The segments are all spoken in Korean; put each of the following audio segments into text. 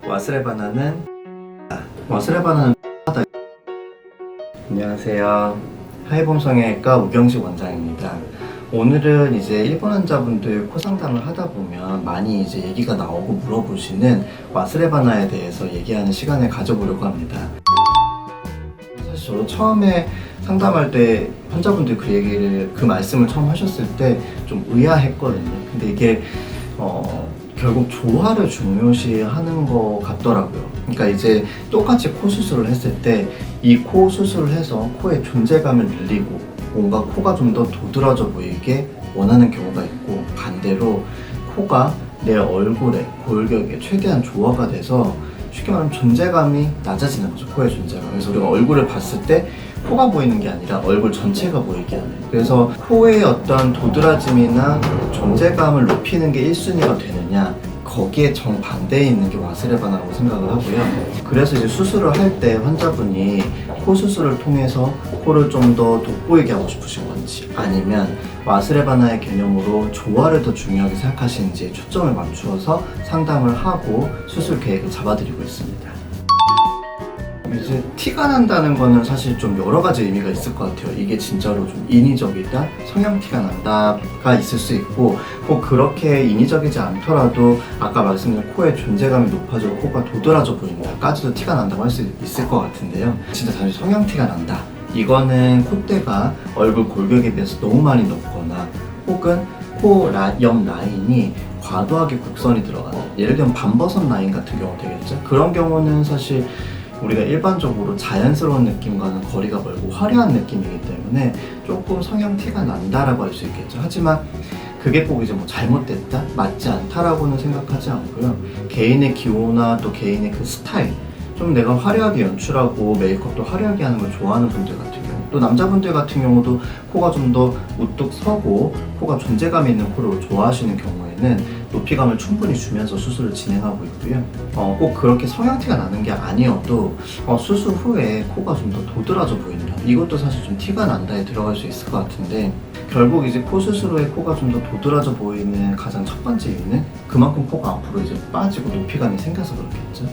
와스레바나는 하다. 안녕하세요. 하이봄성형외과 우경식 원장입니다. 오늘은 이제 일본 환자분들 코 상담을 하다 보면 많이 이제 얘기가 나오고 물어보시는 와스레바나에 대해서 얘기하는 시간을 가져보려고 합니다. 사실 저도 처음에 상담할 때 환자분들 그 말씀을 처음 하셨을 때 좀 의아했거든요. 근데 이게 결국 조화를 중요시 하는 것 같더라고요. 그러니까 이제 똑같이 코 수술을 했을 때 이 코 수술을 해서 코의 존재감을 늘리고 뭔가 코가 좀 더 도드라져 보이게 원하는 경우가 있고, 반대로 코가 내 얼굴에 골격에 최대한 조화가 돼서 쉽게 말하면 존재감이 낮아지는 거죠. 코의 존재감. 그래서 우리가 얼굴을 봤을 때 코가 보이는 게 아니라 얼굴 전체가 보이게 하는, 그래서 코의 어떤 도드라짐이나 존재감을 높이는 게 1순위가 되느냐, 거기에 정반대에 있는 게 와스레바나라고 생각을 하고요. 그래서 이제 수술을 할 때 환자분이 코 수술을 통해서 코를 좀 더 돋보이게 하고 싶으신 건지, 아니면 와스레바나의 개념으로 조화를 더 중요하게 생각하시는지에 초점을 맞추어서 상담을 하고 수술 계획을 잡아드리고 있습니다. 이제 티가 난다는 거는 사실 좀 여러 가지 의미가 있을 것 같아요. 이게 진짜로 좀 인위적이다, 성형티가 난다가 있을 수 있고, 꼭 그렇게 인위적이지 않더라도 아까 말씀드린 코의 존재감이 높아지고 코가 도드라져 보인다까지도 티가 난다고 할 수 있을 것 같은데요. 진짜 단지 성형티가 난다, 이거는 콧대가 얼굴 골격에 비해서 너무 많이 높거나, 혹은 코 옆 라인이 과도하게 곡선이 들어가는, 예를 들면 반버섯 라인 같은 경우 되겠죠. 그런 경우는 사실 우리가 일반적으로 자연스러운 느낌과는 거리가 멀고 화려한 느낌이기 때문에 조금 성형티가 난다라고 할 수 있겠죠. 하지만 그게 꼭 이제 뭐 잘못됐다, 맞지 않다라고는 생각하지 않고요. 개인의 기호나 또 개인의 그 스타일, 좀 내가 화려하게 연출하고 메이크업도 화려하게 하는 걸 좋아하는 분들 같은 경우, 또 남자분들 같은 경우도 코가 좀 더 우뚝 서고 코가 존재감 있는 코를 좋아하시는 경우에는 높이감을 충분히 주면서 수술을 진행하고 있고요. 꼭 그렇게 성형티가 나는 게 아니어도 수술 후에 코가 좀 더 도드라져 보인다, 이것도 사실 좀 티가 난다에 들어갈 수 있을 것 같은데, 결국 이제 코 수술 후에 코가 좀 더 도드라져 보이는 가장 첫 번째 이유는 그만큼 코가 앞으로 이제 빠지고 높이감이 생겨서 그렇겠죠.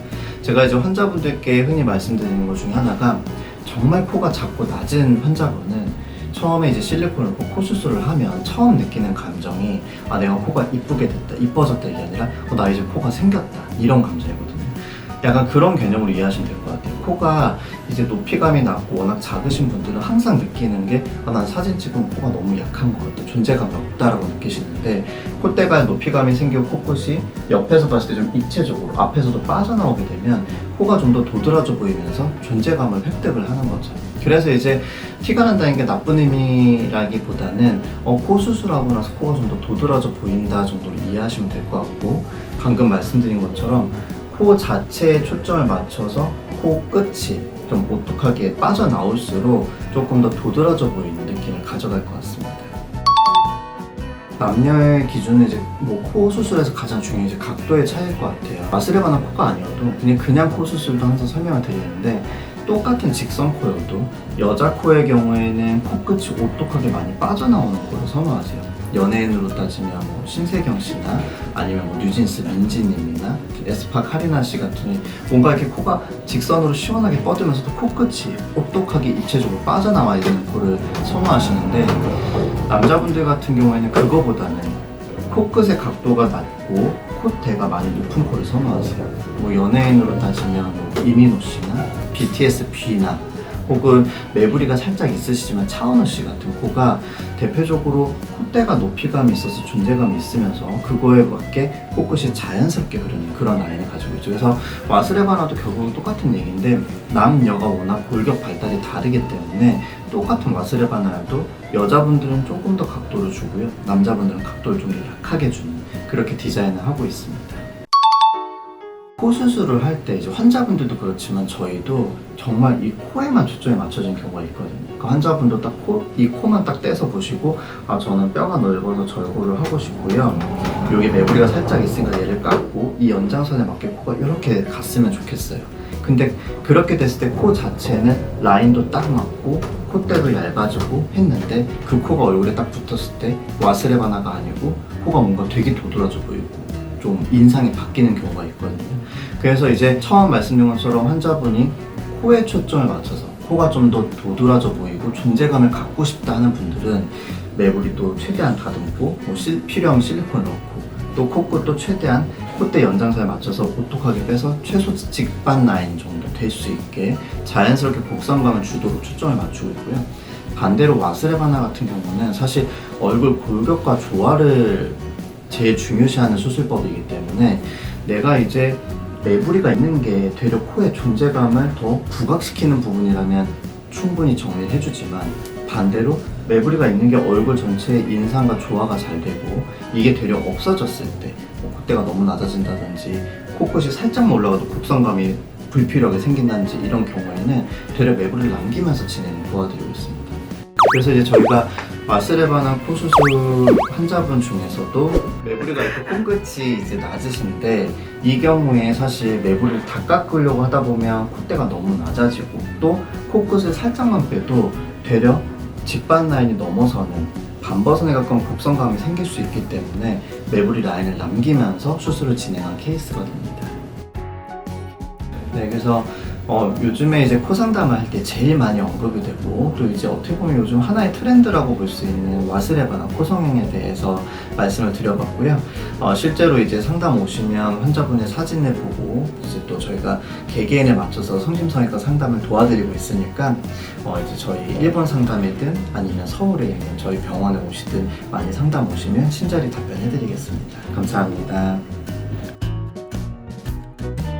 제가 이제 환자분들께 흔히 말씀드리는 것 중에 하나가, 정말 코가 작고 낮은 환자분은 처음에 이제 실리콘을 넣고 코 수술을 하면 처음 느끼는 감정이, 아, 내가 코가 이쁘게 됐다, 이뻐졌다, 이게 아니라 나 이제 코가 생겼다, 이런 감정이거든요. 약간 그런 개념으로 이해하시면 될 것 같아요. 코가 이제 높이감이 낮고 워낙 작으신 분들은 항상 느끼는 게, 난 사진 찍으면 코가 너무 약한 것 같다, 존재감이 없다라고 느끼시는데, 콧대가 높이감이 생기고 코끝이 옆에서 봤을 때 좀 입체적으로 앞에서도 빠져나오게 되면 코가 좀 더 도드라져 보이면서 존재감을 획득을 하는 거죠. 그래서 이제 티가 난다는 게 나쁜 의미라기보다는 코 수술하고 나서 코가 좀 더 도드라져 보인다 정도로 이해하시면 될 것 같고, 방금 말씀드린 것처럼 코 자체에 초점을 맞춰서 코 끝이 좀 오똑하게 빠져나올수록 조금 더 도드라져 보이는 느낌을 가져갈 것 같습니다. 남녀의 기준은 이제 코 수술에서 가장 중요한 이제 각도의 차이일 것 같아요. 와스레바나 코가 아니어도 그냥 코 수술도 항상 설명을 드리는데, 똑같은 직선 코여도 여자 코의 경우에는 코끝이 오똑하게 많이 빠져나오는 코를 선호하세요. 연예인으로 따지면 뭐 신세경 씨나 아니면 뭐 뉴진스 민지님이나 에스파 카리나 씨 같은, 뭔가 이렇게 코가 직선으로 시원하게 뻗으면서도 코끝이 오똑하게 입체적으로 빠져나와야 되는 코를 선호하시는데, 남자분들 같은 경우에는 그거보다는 코끝의 각도가 낮고 콧대가 많이 높은 코를 선호하세요. 뭐 연예인으로 따지면 뭐 이민호 씨나 BTS B나, 혹은 매부리가 살짝 있으시지만 차은우 씨 같은 코가 대표적으로 콧대가 높이감이 있어서 존재감이 있으면서 그거에 맞게 코끝이 자연스럽게 흐르는 그런 라인을 가지고 있죠. 그래서 와스레바나도 결국은 똑같은 얘기인데, 남녀가 워낙 골격 발달이 다르기 때문에 똑같은 와스레바나여도 여자분들은 조금 더 각도를 주고요, 남자분들은 각도를 좀 더 약하게 주는, 그렇게 디자인을 하고 있습니다. 코 수술을 할 때 이제 환자분들도 그렇지만 저희도 정말 이 코에만 초점이 맞춰진 경우가 있거든요. 그 환자분도 딱 이 코만 딱 떼서 보시고, 저는 뼈가 넓어서 절골을 하고 싶고요, 여기 매부리가 살짝 있으니까 얘를 깎고 이 연장선에 맞게 코가 이렇게 갔으면 좋겠어요. 근데 그렇게 됐을 때 코 자체는 라인도 딱 맞고 콧대도 얇아지고 했는데, 그 코가 얼굴에 딱 붙었을 때 와스레바나가 아니고 코가 뭔가 되게 도드라져 보이고 좀 인상이 바뀌는 경우가 있거든요. 그래서 이제 처음 말씀드린 것처럼 환자분이 코에 초점을 맞춰서 코가 좀 더 도드라져 보이고 존재감을 갖고 싶다 하는 분들은 매부리도 최대한 다듬고 필요하면 실리콘을 넣고 또 코끝도 최대한 콧대 연장선에 맞춰서 오똑하게 빼서 최소 직반 라인 정도 될 수 있게 자연스럽게 곡선감을 주도록 초점을 맞추고 있고요. 반대로 와스레바나 같은 경우는 사실 얼굴 골격과 조화를 제일 중요시하는 수술법이기 때문에 내가 이제 매부리가 있는 게 되려 코의 존재감을 더 부각시키는 부분이라면 충분히 정리를 해주지만 반대로 매부리가 있는 게 얼굴 전체의 인상과 조화가 잘 되고 이게 되려 없어졌을 때 콧대가 너무 낮아진다든지 코끝이 살짝만 올라가도 곡선감이 불필요하게 생긴다든지 이런 경우에는 되려 매부리를 남기면서 진행을 도와드리고 있습니다. 그래서 이제 저희가 와스레바나 코 수술 환자분 중에서도 매부리가 있고 콧끝이 이제 낮으신데 이 경우에 사실 매부리를 다 깎으려고 하다 보면 콧대가 너무 낮아지고 또 코끝을 살짝만 빼도 되려 직반 라인이 넘어서는 반버선에 가까운 곡선감이 생길 수 있기 때문에 매부리 라인을 남기면서 수술을 진행한 케이스가 됩니다. 네, 그래서 요즘에 이제 코 상담을 할 때 제일 많이 언급이 되고 또 이제 어떻게 보면 요즘 하나의 트렌드라고 볼 수 있는 와스레바나 코 성형에 대해서 말씀을 드려봤고요. 실제로 이제 상담 오시면 환자분의 사진을 보고 이제 또 저희가 개개인에 맞춰서 성심성형외과 상담을 도와드리고 있으니까 이제 저희 일본 상담이든 아니면 서울에 있는 저희 병원에 오시든 많이 상담 오시면 친절히 답변해드리겠습니다. 감사합니다.